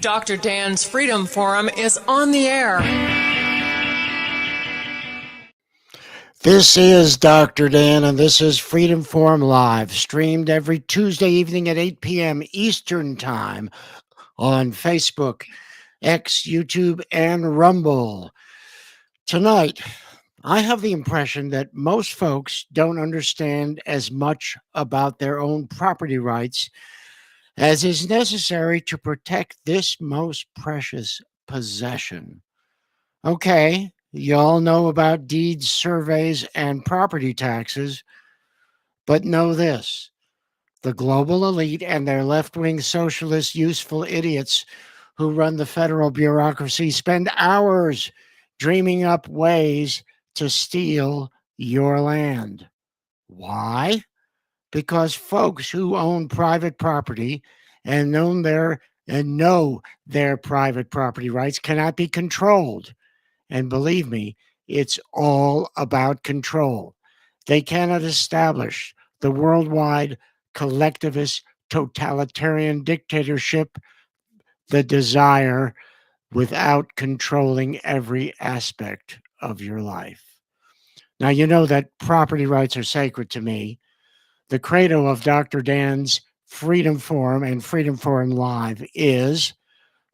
Dr. Dan's Freedom Forum is on the air. This is Dr. Dan, and this is Freedom Forum Live, streamed every Tuesday evening at 8 p.m. Eastern Time on Facebook, X, YouTube, and Rumble. Tonight, I have the impression that most folks don't understand as much about their own property rights as is necessary to protect this most precious possession. Okay, you all know about deeds, surveys, and property taxes, but know this: the global elite and their left wing socialist useful idiots who run the federal bureaucracy spend hours dreaming up ways to steal your land. Why? Because folks who own private property and know their private property rights cannot be controlled. And believe me, it's all about control. They cannot establish the worldwide collectivist totalitarian dictatorship, the desire, without controlling every aspect of your life. Now, you know that property rights are sacred to me. The credo of Dr. Dan's Freedom Forum and Freedom Forum Live is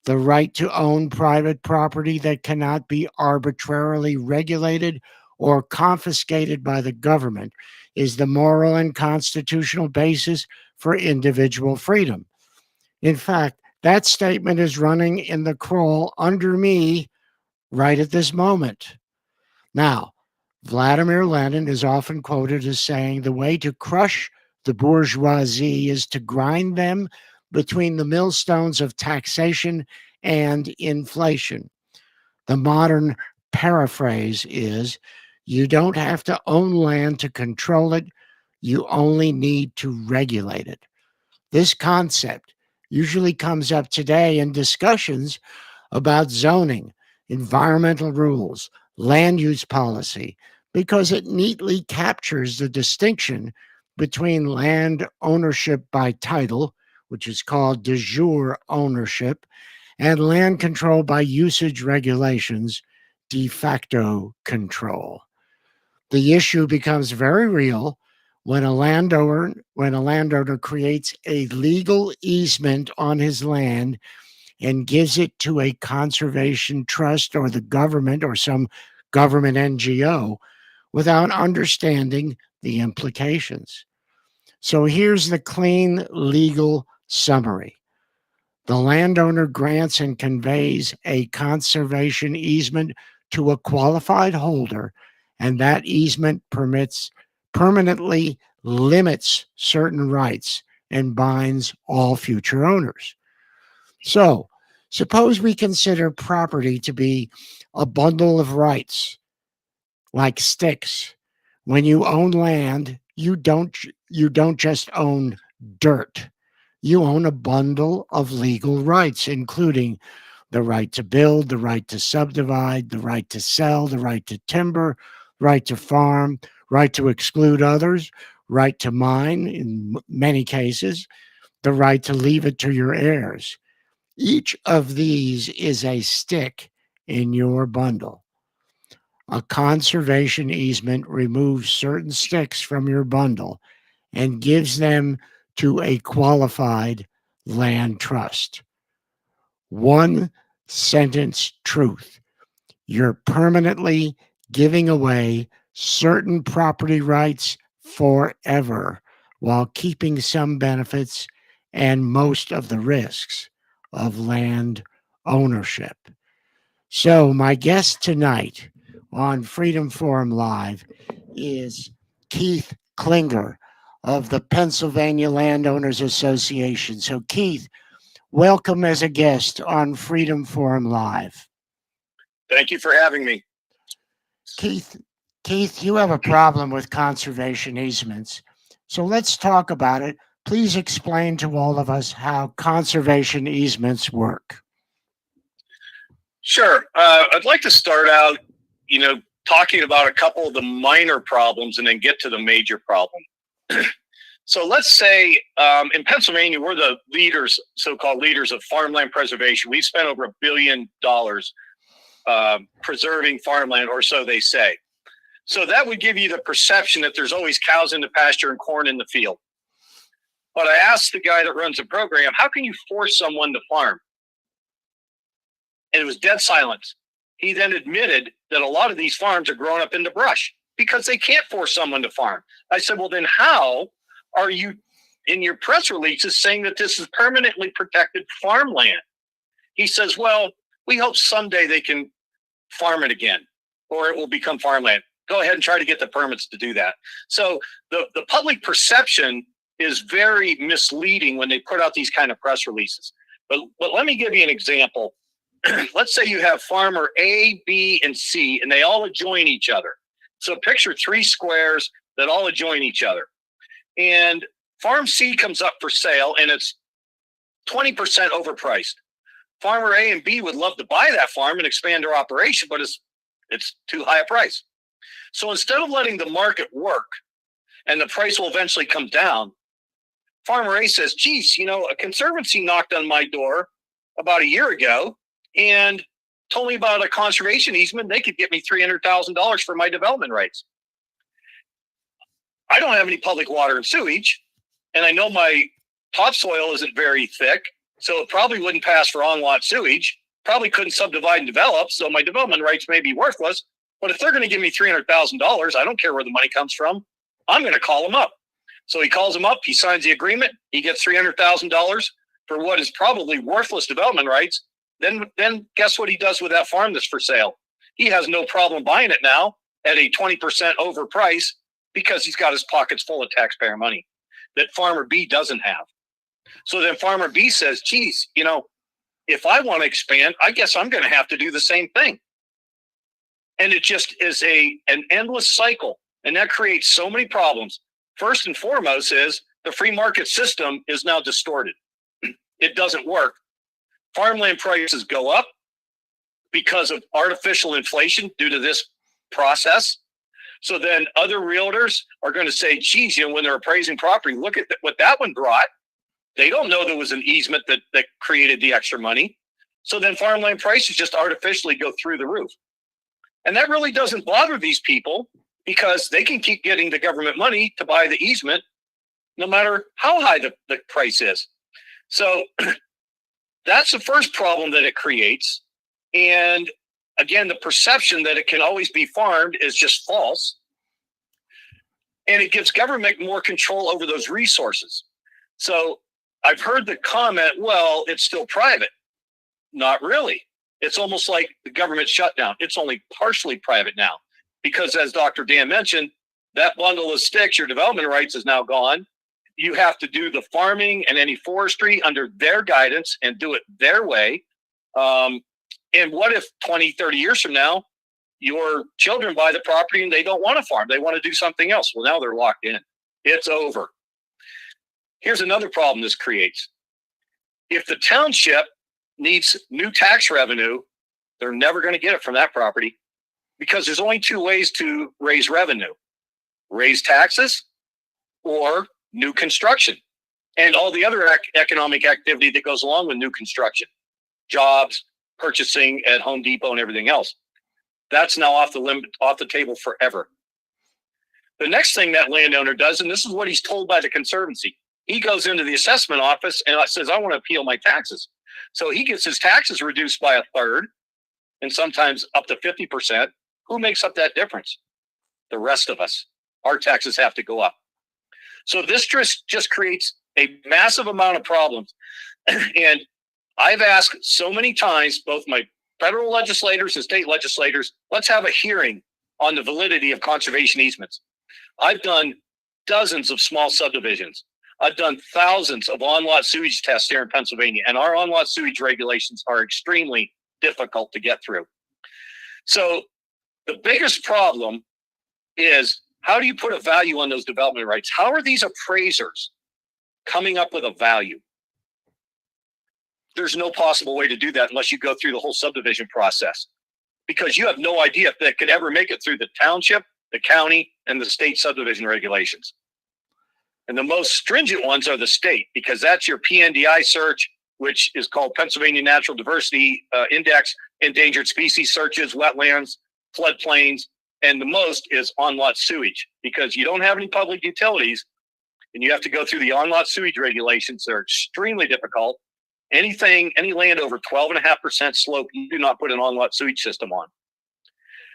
the right to own private property that cannot be arbitrarily regulated or confiscated by the government is the moral and constitutional basis for individual freedom. In fact, that statement is running in the crawl under me right at this moment. Now, Vladimir Lenin is often quoted as saying the way to crush the bourgeoisie is to grind them between the millstones of taxation and inflation. The modern paraphrase is you don't have to own land to control it, you only need to regulate it. This concept usually comes up today in discussions about zoning, environmental rules, land use policy, because it neatly captures the distinction between land ownership by title, which is called de jure ownership, and land control by usage regulations, de facto control. The issue becomes very real when a landowner creates a legal easement on his land and gives it to a conservation trust or the government or some government NGO without understanding the implications. So here's the clean legal summary. The landowner grants and conveys a conservation easement to a qualified holder, and that easement permanently limits certain rights and binds all future owners. So, suppose we consider property to be a bundle of rights, like sticks. When you own land, you don't just own dirt. You own a bundle of legal rights, including the right to build, the right to subdivide, the right to sell, the right to timber, right to farm, right to exclude others, right to mine in many cases, the right to leave it to your heirs. Each of these is a stick in your bundle. A conservation easement removes certain sticks from your bundle and gives them to a qualified land trust. One sentence truth: you're permanently giving away certain property rights forever while keeping some benefits and most of the risks of land ownership. So, my guest tonight on Freedom Forum Live is Keith Klinger of the Pennsylvania Landowners Association. So, Keith, welcome as a guest on Freedom Forum Live. Thank you for having me. Keith, you have a problem with conservation easements. So let's talk about it. Please explain to all of us how conservation easements work. Sure. I'd like to start out, talking about a couple of the minor problems and then get to the major problem. So let's say in Pennsylvania, we're the leaders, so-called leaders of farmland preservation. We've spent over $1 billion preserving farmland, or so they say. So that would give you the perception that there's always cows in the pasture and corn in the field. But I asked the guy that runs the program, how can you force someone to farm? And it was dead silence. He then admitted that a lot of these farms are growing up in the brush because they can't force someone to farm. I said, well, then how are you in your press releases saying that this is permanently protected farmland? He says, well, we hope someday they can farm it again, or it will become farmland. Go ahead and try to get the permits to do that. So the public perception is very misleading when they put out these kind of press releases. But let me give you an example. Let's say you have farmer A, B, and C, and they all adjoin each other. So picture 3 squares that all adjoin each other. And farm C comes up for sale, and it's 20% overpriced. Farmer A and B would love to buy that farm and expand their operation, but it's too high a price. So instead of letting the market work and the price will eventually come down, Farmer A says, geez, a conservancy knocked on my door about a year ago and told me about a conservation easement. They could get me $300,000 for my development rights. I don't have any public water and sewage, and I know my topsoil isn't very thick, so it probably wouldn't pass for on-lot sewage, probably couldn't subdivide and develop, so my development rights may be worthless. But if they're going to give me $300,000, I don't care where the money comes from. I'm going to call them up. So he calls them up. He signs the agreement. He gets $300,000 for what is probably worthless development rights. Then guess what he does with that farm that's for sale? He has no problem buying it now at a 20% overprice because he's got his pockets full of taxpayer money that Farmer B doesn't have. So then Farmer B says, geez, if I want to expand, I guess I'm going to have to do the same thing. And it just is an endless cycle. And that creates so many problems. First and foremost is the free market system is now distorted. It doesn't work. Farmland prices go up because of artificial inflation due to this process. So then other realtors are going to say, geez, when they're appraising property, look at what that one brought. They don't know there was an easement that created the extra money. So then farmland prices just artificially go through the roof. And that really doesn't bother these people because they can keep getting the government money to buy the easement no matter how high the price is. So that's the first problem that it creates. And again, the perception that it can always be farmed is just false. And it gives government more control over those resources. So I've heard the comment, well, it's still private. Not really. It's almost like the government shutdown. It's only partially private now because, as Dr. Dan mentioned, that bundle of sticks, your development rights, is now gone. You have to do the farming and any forestry under their guidance and do it their way. And what if 20, 30 years from now, your children buy the property and they don't want to farm? They want to do something else. Well, now they're locked in. It's over. Here's another problem this creates. If the township needs new tax revenue, they're never going to get it from that property because there's only 2 ways to raise revenue: raise taxes or new construction and all the other economic activity that goes along with new construction, jobs, purchasing at Home Depot and everything else. That's now off the table forever. The next thing that landowner does, and this is what he's told by the conservancy, he goes into the assessment office and says, I want to appeal my taxes. So he gets his taxes reduced by 1/3 and sometimes up to 50%. Who makes up that difference? The rest of us. Our taxes have to go up. So this just creates a massive amount of problems. And I've asked so many times, both my federal legislators and state legislators, let's have a hearing on the validity of conservation easements. I've done dozens of small subdivisions. I've done thousands of on-lot sewage tests here in Pennsylvania, and our on-lot sewage regulations are extremely difficult to get through. So the biggest problem is, how do you put a value on those development rights? How are these appraisers coming up with a value? There's no possible way to do that unless you go through the whole subdivision process, because you have no idea if that could ever make it through the township, the county, and the state subdivision regulations. And the most stringent ones are the state, because that's your PNDI search, which is called Pennsylvania Natural Diversity Index, endangered species searches, wetlands, floodplains, and the most is on-lot sewage, because you don't have any public utilities and you have to go through the on-lot sewage regulations. They're extremely difficult. Any land over 12.5% slope, you do not put an on-lot sewage system on.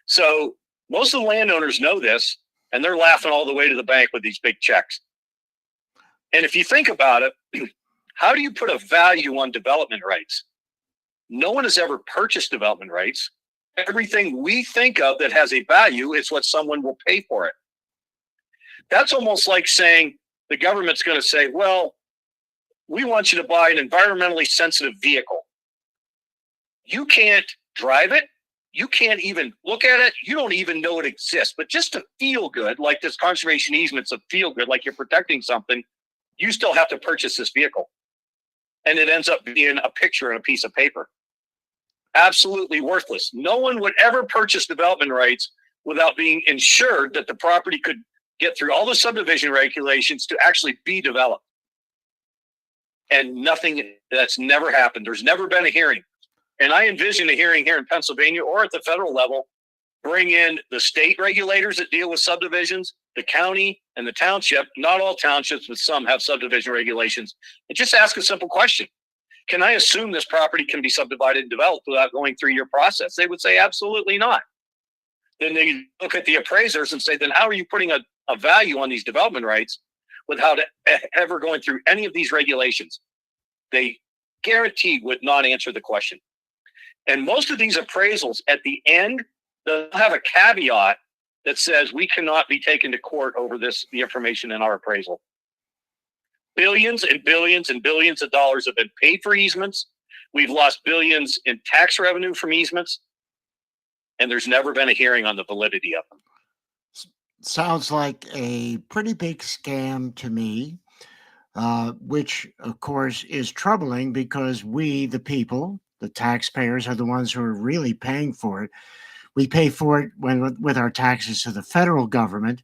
So most of the landowners know this, and they're laughing all the way to the bank with these big checks. And if you think about it, how do you put a value on development rights? No one has ever purchased development rights. Everything we think of that has a value is what someone will pay for it. That's almost like saying the government's going to say, well, we want you to buy an environmentally sensitive vehicle. You can't drive it. You can't even look at it. You don't even know it exists. But just to feel good, like this conservation easements of feel good, like you're protecting something, you still have to purchase this vehicle. And it ends up being a picture on a piece of paper. Absolutely worthless. No one would ever purchase development rights without being ensured that the property could get through all the subdivision regulations to actually be developed. And nothing, that's never happened. There's never been a hearing. And I envision a hearing here in Pennsylvania or at the federal level, bring in the state regulators that deal with subdivisions, the county and the township. Not all townships, but some have subdivision regulations. And just ask a simple question. Can I assume this property can be subdivided and developed without going through your process? They would say, absolutely not. Then they look at the appraisers and say, then how are you putting a value on these development rights without ever going through any of these regulations? They guaranteed would not answer the question. And most of these appraisals at the end, they'll have a caveat that says we cannot be taken to court over the information in our appraisal. Billions and billions and billions of dollars have been paid for easements. We've lost billions in tax revenue from easements, and there's never been a hearing on the validity of them. Sounds like a pretty big scam to me, which, of course, is troubling because we, the people, the taxpayers, are the ones who are really paying for it. We pay for it with our taxes to the federal government,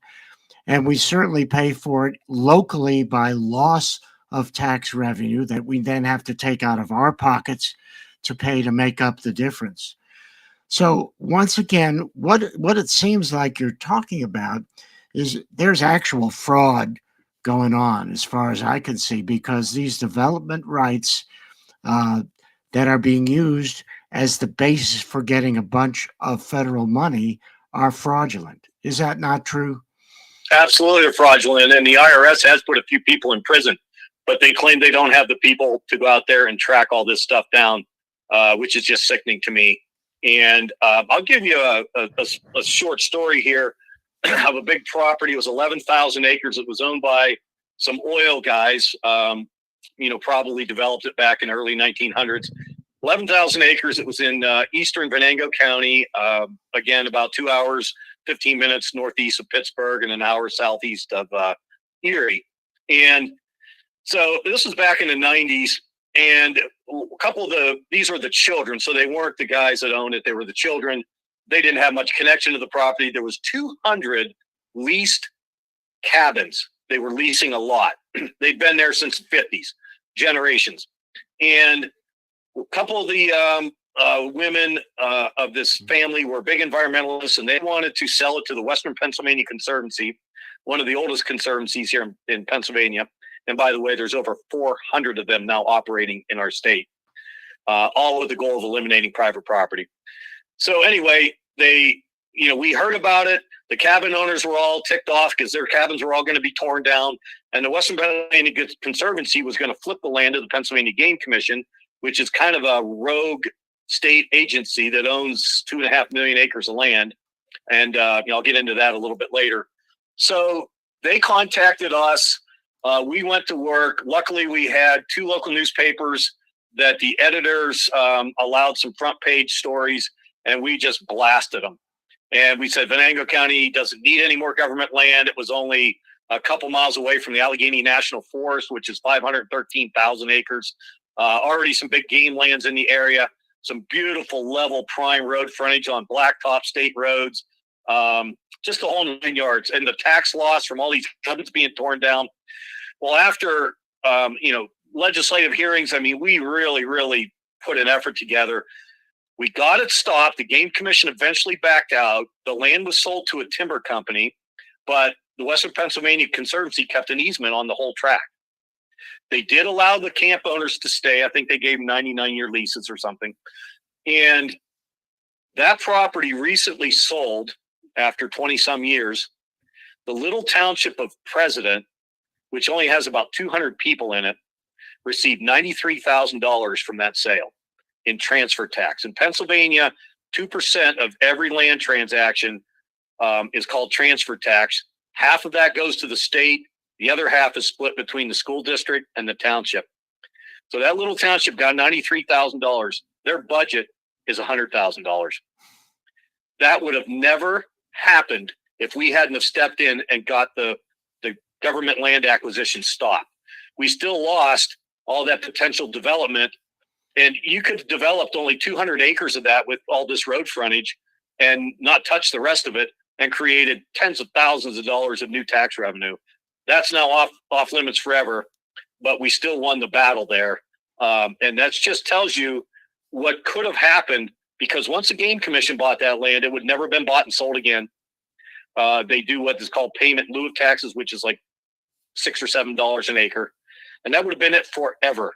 and we certainly pay for it locally by loss of tax revenue that we then have to take out of our pockets to pay to make up the difference. So once again, what it seems like you're talking about is there's actual fraud going on as far as I can see, because these development rights that are being used as the basis for getting a bunch of federal money are fraudulent. Is that not true? Absolutely, they're fraudulent. And the IRS has put a few people in prison, but they claim they don't have the people to go out there and track all this stuff down, which is just sickening to me. And I'll give you a short story here of a big property. It was 11,000 acres. It was owned by some oil guys, probably developed it back in the early 1900s. 11,000 acres. It was in eastern Venango County, again, about 2 hours, 15 minutes northeast of Pittsburgh and an hour southeast of Erie. And so this was back in the 90s. And a couple of these were the children. So they weren't the guys that owned it. They were the children. They didn't have much connection to the property. There was 200 leased cabins. They were leasing a lot. They'd been there since the 50s, generations. And a couple of the women of this family were big environmentalists, and they wanted to sell it to the Western Pennsylvania Conservancy, one of the oldest conservancies here in Pennsylvania. And by the way, there's over 400 of them now operating in our state, all with the goal of eliminating private property. So anyway, we heard about it. The cabin owners were all ticked off because their cabins were all going to be torn down. And the Western Pennsylvania Conservancy was going to flip the land to the Pennsylvania Game Commission, which is kind of a rogue state agency that owns 2.5 million acres of land. And I'll get into that a little bit later. So they contacted us. We went to work. Luckily, we had 2 local newspapers that the editors allowed some front page stories, and we just blasted them. And we said Venango County doesn't need any more government land. It was only a couple miles away from the Allegheny National Forest, which is 513,000 acres. Already some big game lands in the area, some beautiful level prime road frontage on blacktop state roads. just the whole 9 yards, and the tax loss from all these cabins being torn down. Well, after legislative hearings, I mean, we really put an effort together. We got it stopped. The Game Commission eventually backed out. The land was sold to a timber company, but the Western Pennsylvania Conservancy kept an easement on the whole tract. They did allow the camp owners to stay. I think they gave them 99-year leases or something. And that property recently sold after 20-some years. The little township of President, which only has about 200 people in it, received $93,000 from that sale in transfer tax. In Pennsylvania, 2% of every land transaction is called transfer tax. Half of that goes to the state. The other half is split between the school district and the township. So that little township got $93,000. Their budget is $100,000. That would have never happened if we hadn't have stepped in and got the government land acquisition stopped. We still lost all that potential development, and you could have developed only 200 acres of that with all this road frontage and not touch the rest of it, and created tens of thousands of dollars of new tax revenue. That's now off limits forever, but we still won the battle there. And that just tells you what could have happened, because once the Game Commission bought that land, it would never have been bought and sold again. They do what is called payment in lieu of taxes, which is like $6 or $7 an acre. And that would have been it forever.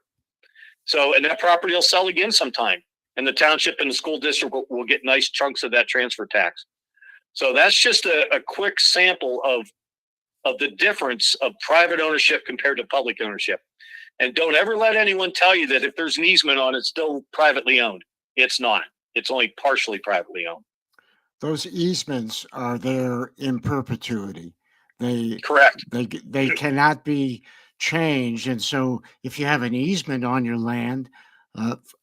So, and that property will sell again sometime. And the township and the school district will get nice chunks of that transfer tax. So that's just a quick sample of the difference of private ownership compared to public ownership. And don't ever let anyone tell you that if there's an easement on it, it's still privately owned. It's not. It's only partially privately owned. Those easements are there in perpetuity. Correct. They cannot be changed. And so if you have an easement on your land,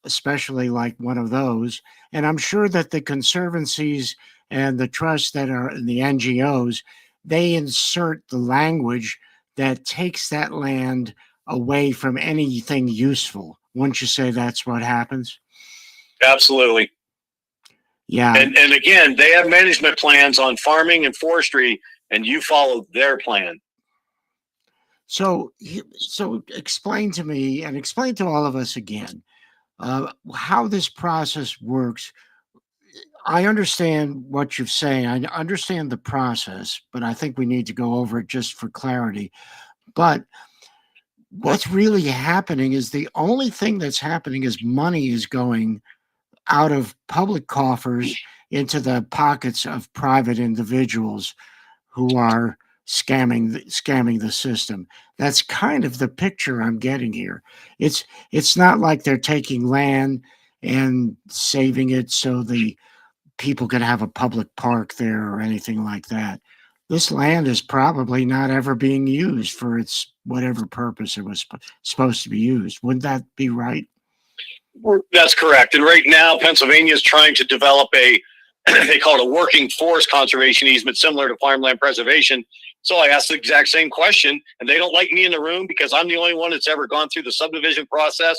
especially like one of those, and I'm sure that the conservancies and the trusts that are in the NGOs, they insert the language that takes that land away from anything useful. Wouldn't you say that's what happens? Absolutely. Yeah. And again, they have management plans on farming and forestry, and you follow their plan. So explain to me and explain to all of us again how this process works. I understand what you're saying. I understand the process, but I think we need to go over it just for clarity. But what's really happening is the only thing that's happening is money is going out of public coffers into the pockets of private individuals who are scamming the system. That's kind of the picture I'm getting here. It's not like they're taking land and saving it so the people can have a public park there or anything like that. This land is probably not ever being used for its whatever purpose it was supposed to be used. Wouldn't that be right? That's correct. And right now, Pennsylvania is trying to develop they call it a working forest conservation easement, similar to farmland preservation. So I asked the exact same question, and they don't like me in the room because I'm the only one that's ever gone through the subdivision process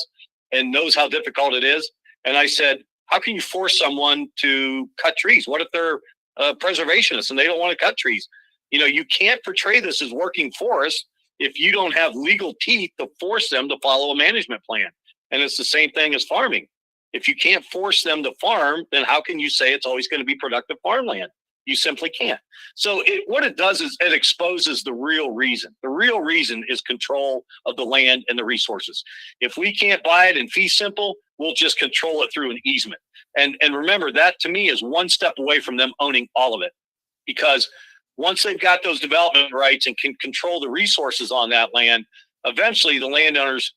and knows how difficult it is. And I said, how can you force someone to cut trees? What if they're preservationists and they don't want to cut trees? You can't portray this as working forest if you don't have legal teeth to force them to follow a management plan. And it's the same thing as farming. If you can't force them to farm, then how can you say it's always going to be productive farmland? You simply can't. So what it does is it exposes the real reason. The real reason is control of the land and the resources. If we can't buy it in fee simple, we'll just control it through an easement. And remember, that to me is one step away from them owning all of it. Because once they've got those development rights and can control the resources on that land, eventually the landowners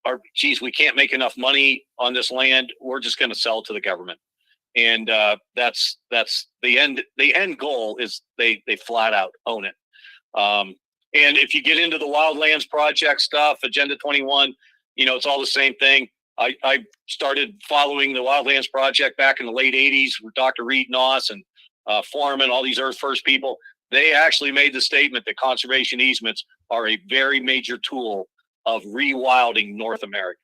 are, geez, we can't make enough money on this land. We're just going to sell it to the government. And that's the end. The end goal is they flat out own it. And if you get into the Wildlands Project stuff, Agenda 21, it's all the same thing. I started following the Wildlands Project back in the late 80s with Dr. Reed Noss and Foreman, all these Earth First people. They actually made the statement that conservation easements are a very major tool of rewilding North America.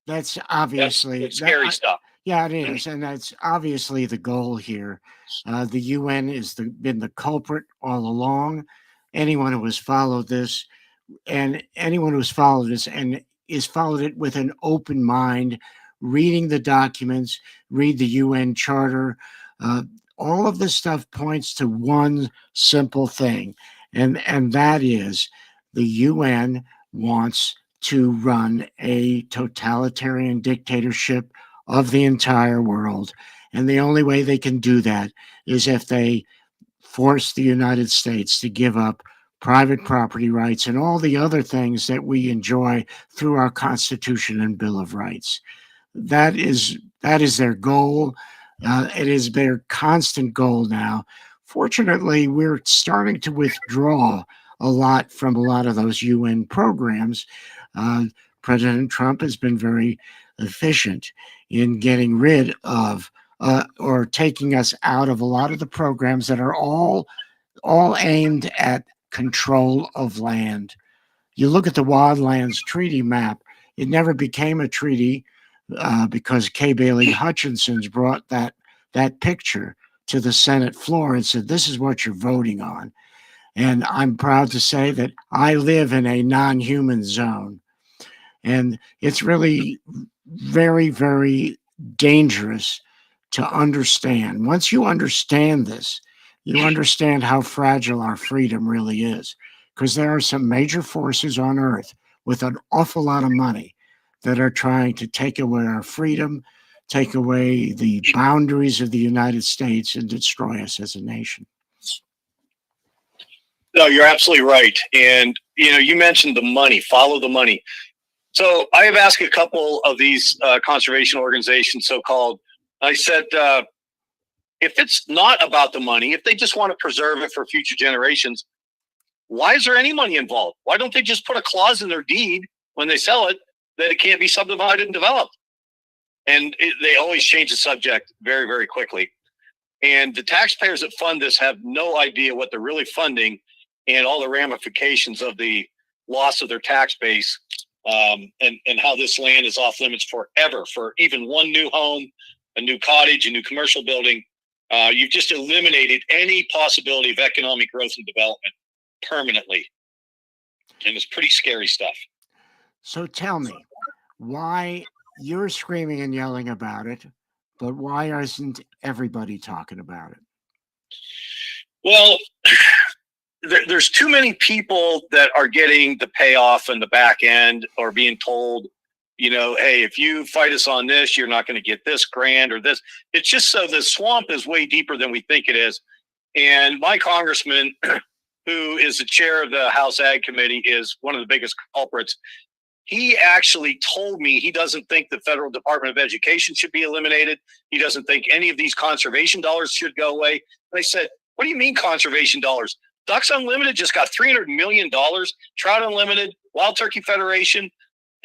That's obviously That's scary stuff. Yeah, it is, and that's obviously the goal here. The UN has been the culprit all along. Anyone who has followed this, and anyone who's followed this and is followed it with an open mind, reading the documents, read the UN Charter. Uh, all of this stuff points to one simple thing, and that is the UN wants to run a totalitarian dictatorship of the entire world. And the only way they can do that is if they force the United States to give up private property rights and all the other things that we enjoy through our Constitution and Bill of Rights. That is their goal. It is their constant goal now. Fortunately, we're starting to withdraw a lot from a lot of those UN programs. Uh, President Trump has been very efficient in getting rid of or taking us out of a lot of the programs that are all aimed at control of land. You look at the Wildlands Treaty map; it never became a treaty because K. Bailey Hutchinson's brought that picture to the Senate floor and said, "This is what you're voting on." And I'm proud to say that I live in a non-human zone, and it's really very, very dangerous to understand. Once you understand this, you understand how fragile our freedom really is. Because there are some major forces on earth with an awful lot of money that are trying to take away our freedom, take away the boundaries of the United States, and destroy us as a nation. No, you're absolutely right. And, you mentioned the money, follow the money. So I have asked a couple of these conservation organizations, so-called, I said, if it's not about the money, if they just want to preserve it for future generations, why is there any money involved? Why don't they just put a clause in their deed when they sell it that it can't be subdivided and developed? And they always change the subject very, very quickly. And the taxpayers that fund this have no idea what they're really funding and all the ramifications of the loss of their tax base, and how this land is off limits forever for even one new home, a new cottage, a new commercial building. You've just eliminated any possibility of economic growth and development permanently. And it's pretty scary stuff. So tell me, why you're screaming and yelling about it, but why isn't everybody talking about it? Well, there's too many people that are getting the payoff in the back end or being told, hey, if you fight us on this, you're not going to get this grant or this. It's just so the swamp is way deeper than we think it is. And my congressman, who is the chair of the House Ag Committee, is one of the biggest culprits. He actually told me he doesn't think the Federal Department of Education should be eliminated. He doesn't think any of these conservation dollars should go away. And I said, what do you mean conservation dollars? Ducks Unlimited just got $300 million, Trout Unlimited, Wild Turkey Federation.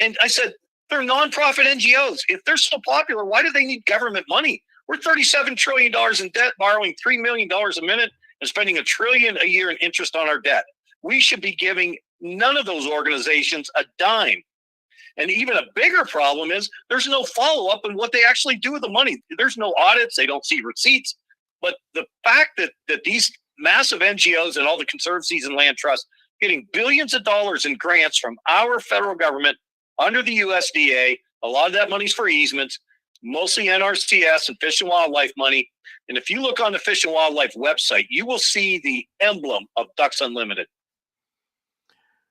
And I said, they're nonprofit NGOs. If they're so popular, why do they need government money? We're $37 trillion in debt, borrowing $3 million a minute and spending $1 trillion a year in interest on our debt. We should be giving none of those organizations a dime. And even a bigger problem is there's no follow-up on what they actually do with the money. There's no audits. They don't see receipts. But the fact that these massive NGOs and all the conservancies and land trusts getting billions of dollars in grants from our federal government under the USDA, a lot of that money's for easements, mostly NRCS and Fish and Wildlife money. And if you look on the Fish and Wildlife website, you will see the emblem of Ducks Unlimited.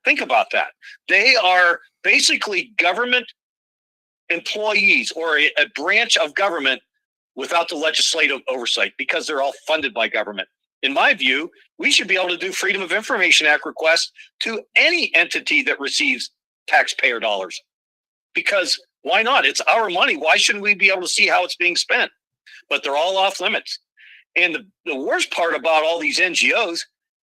Think about that. They are basically government employees or a branch of government without the legislative oversight because they're all funded by government. In my view, we should be able to do Freedom of Information Act requests to any entity that receives taxpayer dollars. Because why not? It's our money. Why shouldn't we be able to see how it's being spent? But they're all off limits. And the worst part about all these NGOs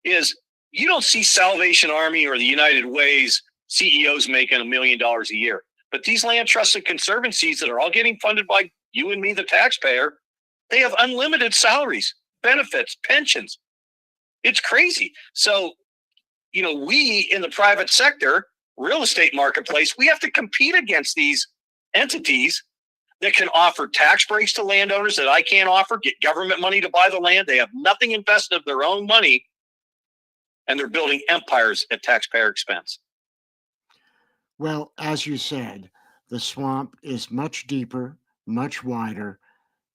is you don't see Salvation Army or the United Way's CEOs making $1 million a year. But these land trusts and conservancies that are all getting funded by you and me, the taxpayer, they have unlimited salaries, benefits, pensions. It's crazy. So, we in the private sector, real estate marketplace, we have to compete against these entities that can offer tax breaks to landowners that I can't offer, get government money to buy the land. They have nothing invested of their own money, and they're building empires at taxpayer expense. Well, as you said, the swamp is much deeper, much wider,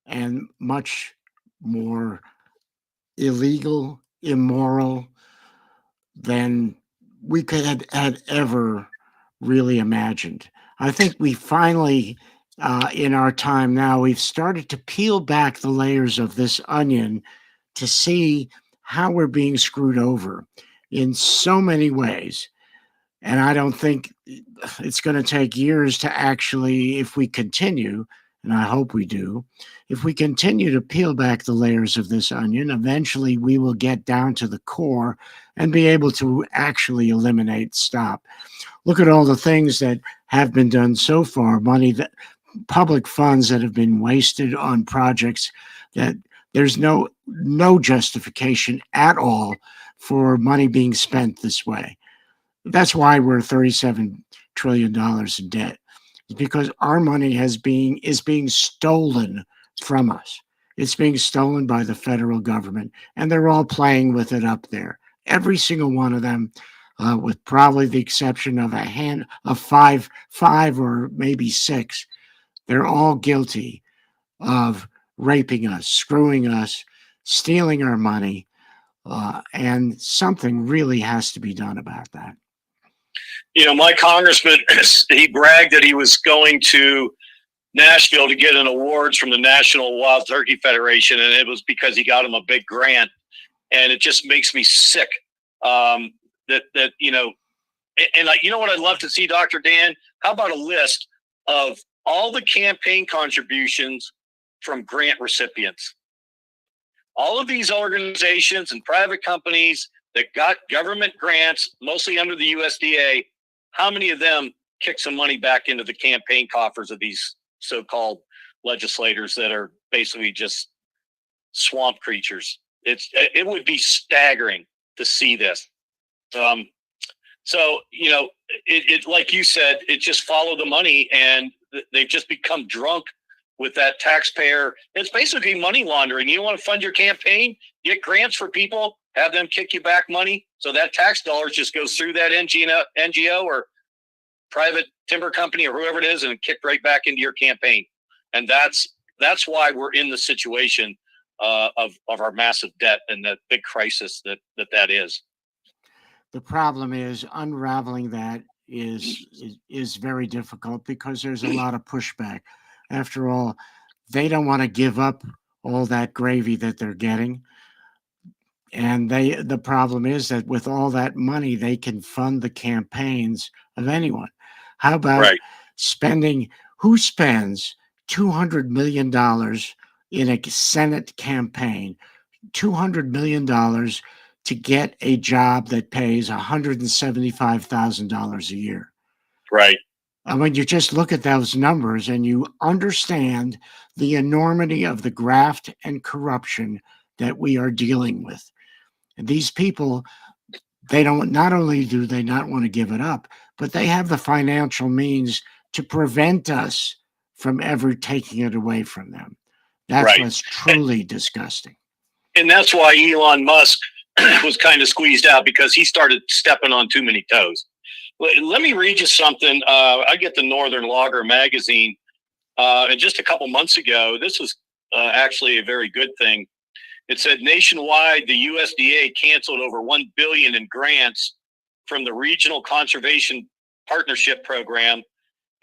and much more illegal, immoral than we could had ever really imagined. I think we finally, in our time now, we've started to peel back the layers of this onion to see how we're being screwed over in so many ways. And I don't think it's going to take years to actually, if we continue, and I hope we do, if we continue to peel back the layers of this onion, eventually we will get down to the core and be able to actually eliminate, stop. Look at all the things that have been done so far, money that public funds that have been wasted on projects that there's no justification at all for money being spent this way. That's why we're $37 trillion in debt. It's because our money is being stolen from us. It's being stolen by the federal government, and they're all playing with it up there. Every single one of them, with probably the exception of five or maybe six, they're all guilty of raping us, screwing us, stealing our money, and something really has to be done about that. My congressman, he bragged that he was going to Nashville to get an awards from the National Wild Turkey Federation, and it was because he got him a big grant. And it just makes me sick and you know what I'd love to see, Dr. Dan? How about a list of all the campaign contributions from grant recipients? All of these organizations and private companies that got government grants, mostly under the USDA, how many of them kick some money back into the campaign coffers of these so-called legislators that are basically just swamp creatures? It would be staggering to see this. So, it like you said, it just follow the money, and they've just become drunk with that taxpayer. It's basically money laundering. You want to fund your campaign, get grants for people, have them kick you back money. So that tax dollars just goes through that NGO or private timber company or whoever it is, and kicked right back into your campaign. And that's why we're in the situation of our massive debt and the big crisis that is. The problem is unraveling that is very difficult because there's a lot of pushback. After all, they don't want to give up all that gravy that they're getting. And the problem is that with all that money, they can fund the campaigns of anyone. How about who spends $200 million in a Senate campaign, $200 million to get a job that pays $175,000 a year? Right. I mean, you just look at those numbers and you understand the enormity of the graft and corruption that we are dealing with. And these people, not only do they not want to give it up, but they have the financial means to prevent us from ever taking it away from them. That's what's truly disgusting. And that's why Elon Musk was kind of squeezed out, because he started stepping on too many toes. Let me read you something. I get the Northern Logger magazine, and just a couple months ago, this was actually a very good thing. It said nationwide, the USDA canceled over $1 billion in grants from the Regional Conservation Partnership Program,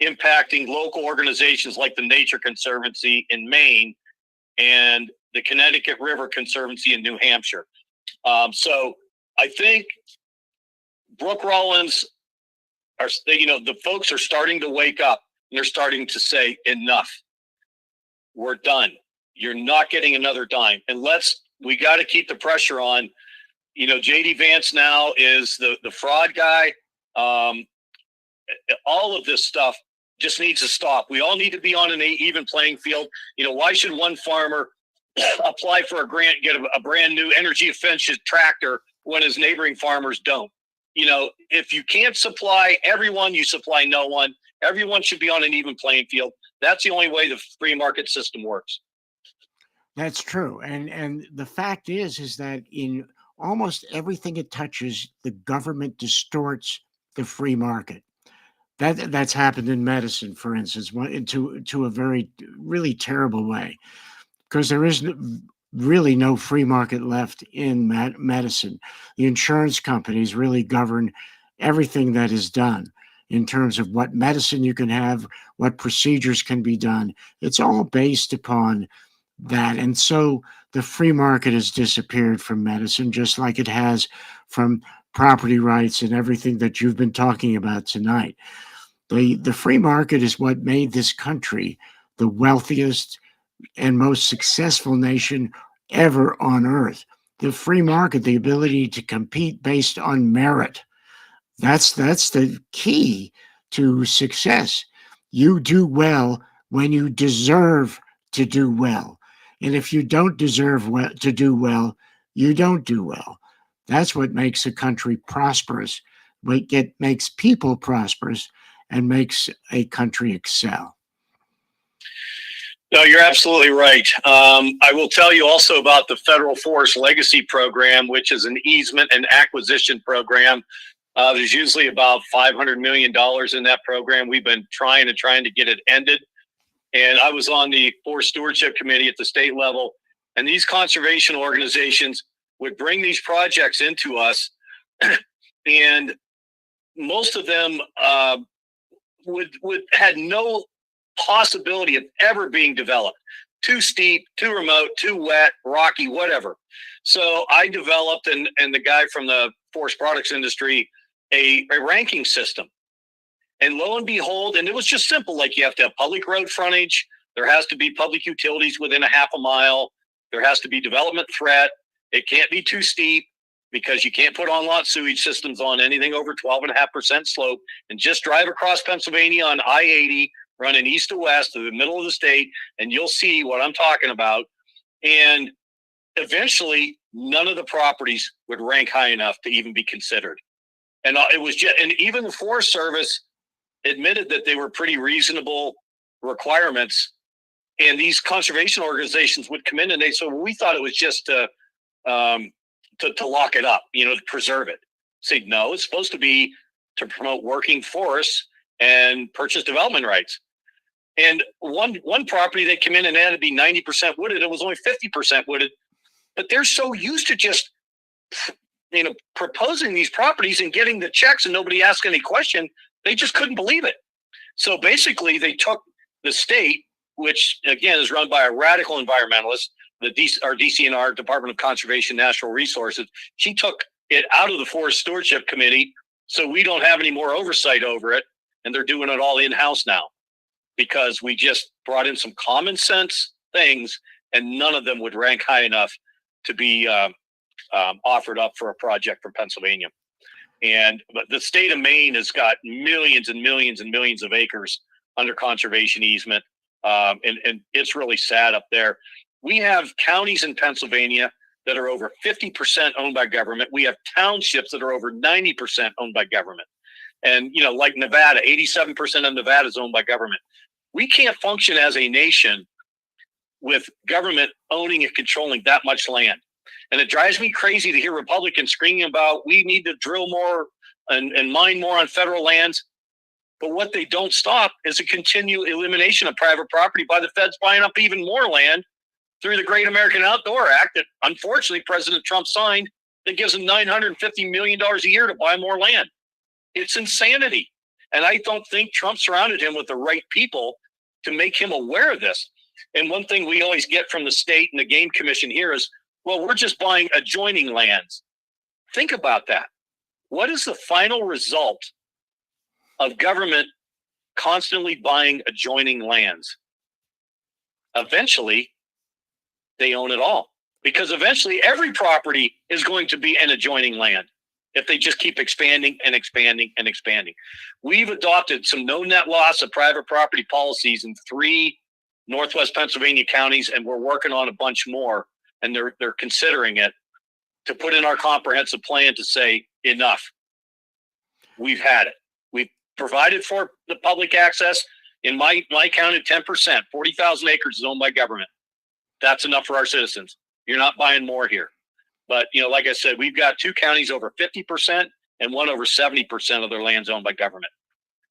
impacting local organizations like the Nature Conservancy in Maine and the Connecticut River Conservancy in New Hampshire. So I think Brooke Rollins, the folks are starting to wake up, and they're starting to say, enough. We're done. You're not getting another dime. And we got to keep the pressure on. JD Vance now is the fraud guy. All of this stuff just needs to stop. We all need to be on an even playing field. Why should one farmer apply for a grant, get a brand new energy efficient tractor when his neighboring farmers don't? If you can't supply everyone, you supply no one. Everyone should be on an even playing field. That's the only way the free market system works. That's true. And the fact is that in almost everything it touches, the government distorts the free market. That's happened in medicine, for instance, to a very really terrible way, because there is really no free market left in medicine. The insurance companies really govern everything that is done in terms of what medicine you can have, what procedures can be done. It's all based upon that. And so the free market has disappeared from medicine, just like it has from property rights and everything that you've been talking about tonight. The free market is what made this country the wealthiest and most successful nation ever on earth. The free market, the ability to compete based on merit. That's the key to success. You do well when you deserve to do well. And if you don't deserve to do well, you don't do well. That's what makes a country prosperous. It makes people prosperous and makes a country excel. No, you're absolutely right. I will tell you also about the Federal Forest Legacy Program, which is an easement and acquisition program. There's usually about $500 million in that program. We've been trying to get it ended. And I was on the Forest Stewardship Committee at the state level, and these conservation organizations would bring these projects into us, and most of them would had no possibility of ever being developed. Too steep, too remote, too wet, rocky, whatever. So I developed, and the guy from the forest products industry, a ranking system. And lo and behold, and it was just simple, like you have to have public road frontage, there has to be public utilities within a half a mile, there has to be development threat, it can't be too steep because you can't put on-lot sewage systems on anything over 12.5% slope, and just drive across Pennsylvania on I-80, running east to west to the middle of the state, and you'll see what I'm talking about. And eventually, none of the properties would rank high enough to even be considered. And it was just, and even the Forest Service admitted that they were pretty reasonable requirements. And these conservation organizations would come in and they said, well, we thought it was just to lock it up, to preserve it. Say, no, it's supposed to be to promote working forests and purchase development rights. And one property they came in and had to be 90% wooded. It was only 50% wooded. But they're so used to just, proposing these properties and getting the checks and nobody asked any question. They just couldn't believe it. So basically, they took the state, which again is run by a radical environmentalist, our DCNR, Department of Conservation Natural Resources. She took it out of the Forest Stewardship Committee, so we don't have any more oversight over it, and they're doing it all in-house now because we just brought in some common sense things, and none of them would rank high enough to be offered up for a project for Pennsylvania. And the state of Maine has got millions and millions and millions of acres under conservation easement. And it's really sad up there. We have counties in Pennsylvania that are over 50% owned by government. We have townships that are over 90% owned by government. And, like Nevada, 87% of Nevada is owned by government. We can't function as a nation with government owning and controlling that much land. And it drives me crazy to hear Republicans screaming about we need to drill more and mine more on federal lands. But what they don't stop is a continued elimination of private property by the feds buying up even more land through the Great American Outdoor Act that unfortunately President Trump signed that gives them $950 million a year to buy more land. It's insanity. And I don't think Trump surrounded him with the right people to make him aware of this. And one thing we always get from the state and the Game Commission here is, well, we're just buying adjoining lands. Think about that. What is the final result of government constantly buying adjoining lands? Eventually, they own it all, because eventually every property is going to be an adjoining land if they just keep expanding and expanding and expanding. We've adopted some no net loss of private property policies in 3 Northwest Pennsylvania counties, and we're working on a bunch more. And they're considering it to put in our comprehensive plan to say enough. We've had it. We've provided for the public access. In my county, 10%, 40,000 acres is owned by government. That's enough for our citizens. You're not buying more here. But, like I said, we've got 2 counties over 50% and one over 70% of their land's owned by government.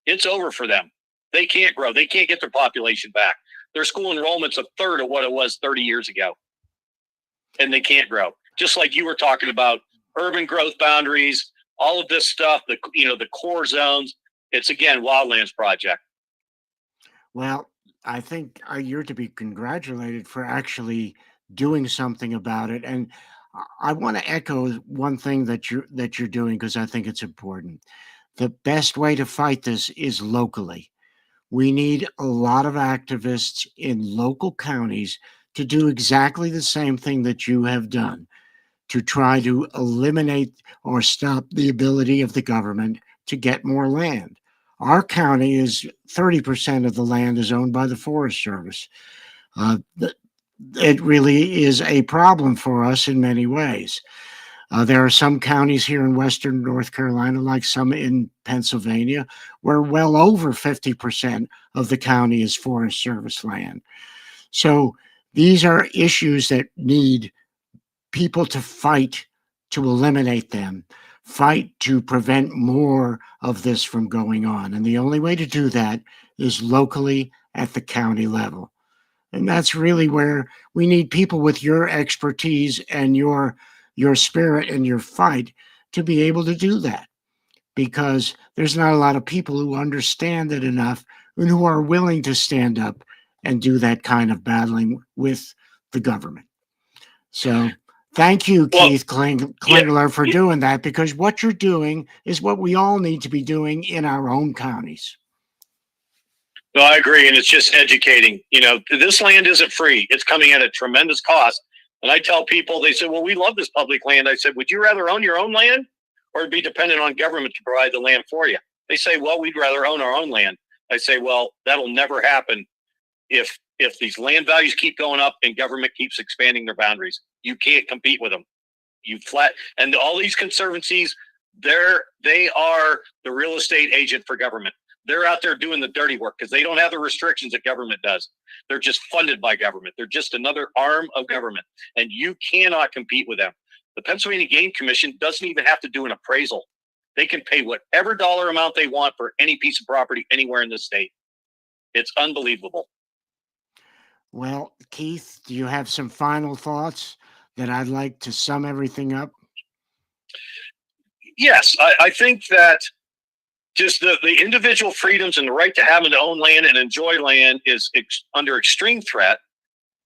It's over for them. They can't grow. They can't get their population back. Their school enrollment's a third of what it was 30 years ago. And they can't grow. Just like you were talking about urban growth boundaries, all of this stuff, the core zones. It's, again, wildlands project. Well, I think you're to be congratulated for actually doing something about it. And I want to echo one thing that you're doing, because I think it's important. The best way to fight this is locally. We need a lot of activists in local counties to do exactly the same thing that you have done, to try to eliminate or stop the ability of the government to get more land. Our county is 30% of the land is owned by the Forest Service. It really is a problem for us in many ways. There are some counties here in Western North Carolina, like some in Pennsylvania, where well over 50% of the county is Forest Service land. So these are issues that need people to fight to eliminate them, fight to prevent more of this from going on. And the only way to do that is locally at the county level. And that's really where we need people with your expertise and your spirit and your fight to be able to do that, because there's not a lot of people who understand it enough and who are willing to stand up and do that kind of battling with the government. So thank you, Keith Klingler, for doing that, because what you're doing is what we all need to be doing in our own counties. No, I agree. And it's just educating. This land isn't free. It's coming at a tremendous cost. And I tell people, they say, well, we love this public land. I said, would you rather own your own land or be dependent on government to provide the land for you? They say, well, we'd rather own our own land. I say, well, that'll never happen if these land values keep going up and government keeps expanding their boundaries. You can't compete with them. And all these conservancies, they are the real estate agent for government. They're out there doing the dirty work because they don't have the restrictions that government does. They're just funded by government. They're just another arm of government, and you cannot compete with them. The Pennsylvania Game Commission doesn't even have to do an appraisal. They can pay whatever dollar amount they want for any piece of property anywhere in the state. It's unbelievable. Well, Keith, do you have some final thoughts that I'd like to sum everything up? Yes, I think that just the individual freedoms and the right to have and to own land and enjoy land is under extreme threat.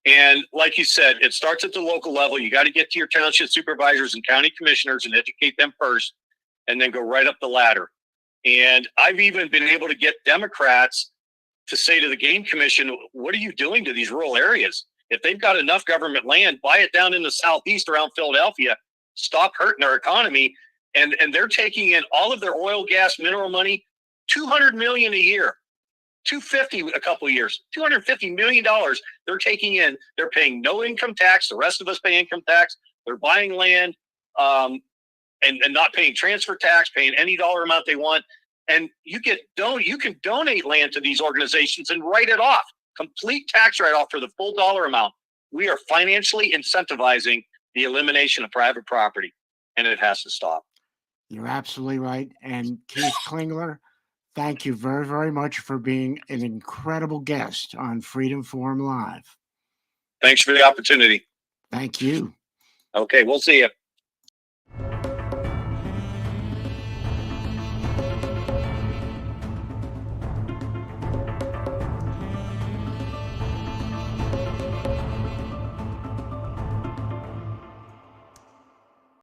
And like you said, it starts at the local level. You got to get to your township supervisors and county commissioners and educate them first, and then go right up the ladder. And I've even been able to get Democrats to say to the Game Commission, what are you doing to these rural areas? If they've got enough government land, buy it down in the southeast around Philadelphia, stop hurting their economy. And they're taking in all of their oil, gas, mineral money, $200 million a year, $250 a couple of years, $250 million they're taking in. They're paying no income tax. The rest of us pay income tax. They're buying land and not paying transfer tax, paying any dollar amount they want. And you can donate land to these organizations and write it off, complete tax write-off for the full dollar amount. We are financially incentivizing the elimination of private property, and it has to stop. You're absolutely right. And Keith Klingler, thank you very, very much for being an incredible guest on Freedom Forum Live. Thanks for the opportunity. Thank you. Okay, we'll see you.